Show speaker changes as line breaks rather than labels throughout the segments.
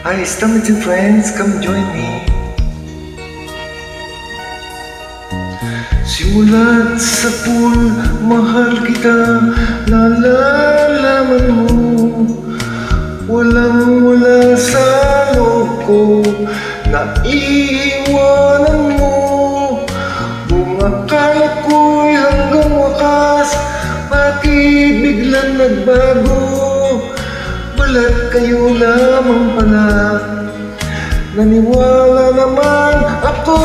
Hi, Stamets and friends, come join me. Simulat sa pool, mahal kita, nalalaman mo. Walang-wala sa loob ko, naiiwanan mo. Kung akala ko'y hanggang wakas, bakit biglang nagbago? Balat kayo lamang pala, naniwala naman ako.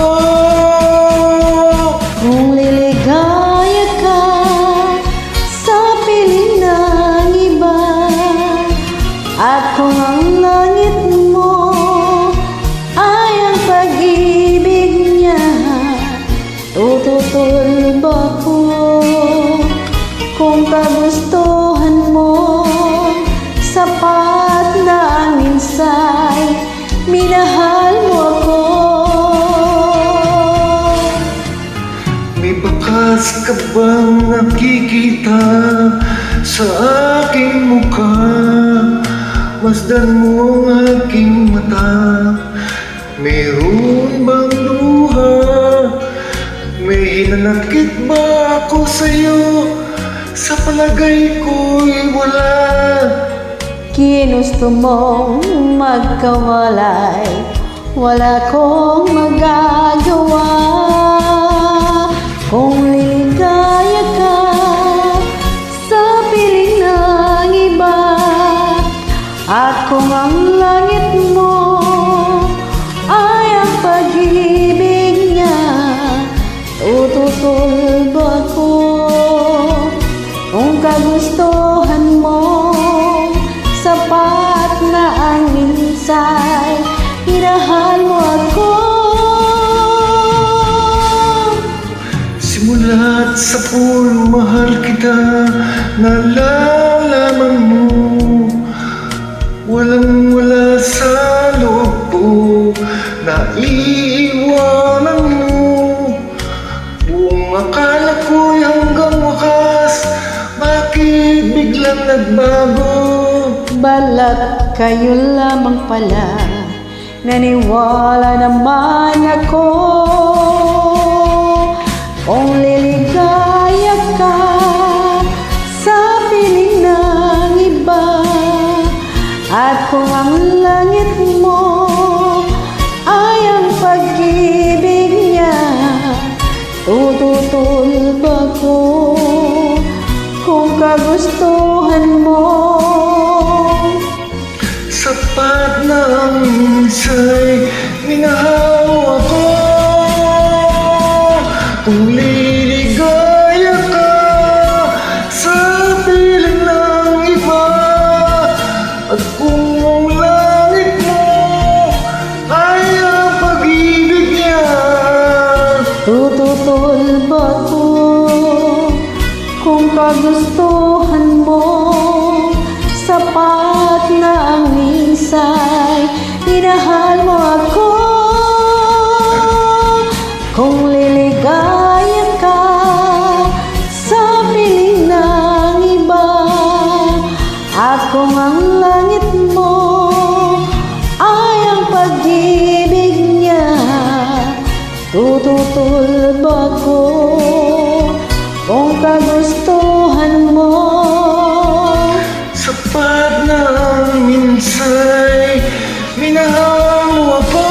Kung liligaya ka sa piling ng iba, at kung ang langit mo ay ang pag-ibig niya, tututol ba ko kung kagustuhan mo? Sapat na ang minsay, minahal mo ako.
May bakas ka bang nakikita sa aking mukha? Masdan mo ang aking mata. Mayroon bang luha? May hinanakit ba ako sa'yo? Sa palagay ko'y wala.
Ginusto mong magkawalay, wala kong magagawa. Kung liligaya ka sa piling ng iba, at kung ang langit mo ay ang pag-ibig niya, tututol ba ko kung kagustuhan mo? Sapat na ang minsay, minahal mo ako.
Simulat sa pool, mahal kita, nalalaman mo. Walang-wala sa loob ko, naiiwanan mo. Buong akala ko'y hanggang wakas, bakit biglang nagbago?
Balat kayo lamang pala, naniwala naman ako. Kung liligaya ka sa piling ng iba, at kung ang langit mo ay ang pag-ibig niya, tututol ba ko kung kagustuhan mo?
Sapat na ang minsay, minahal ako. Kung liligaya ka sa piling ng iba, at kung ang langit mo ay ang pag-ibig niya,
tututol ba ko kung kagustuhan mo? Sapat na ang minsay, minahal mo ako. Kung liligaya ka sa piling ng iba, at kung ang langit mo ay ang pag-ibig niya, tututol ba ko kung kagustuhan mo?
sapat na ang minsay, minahal mo ako.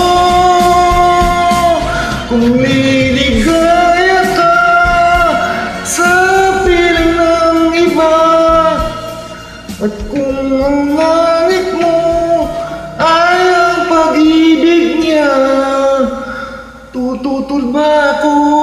Kung liligaya ka sa piling ng iba, at kung ang langit mo ay ang pag-ibig niya, tututol ba ako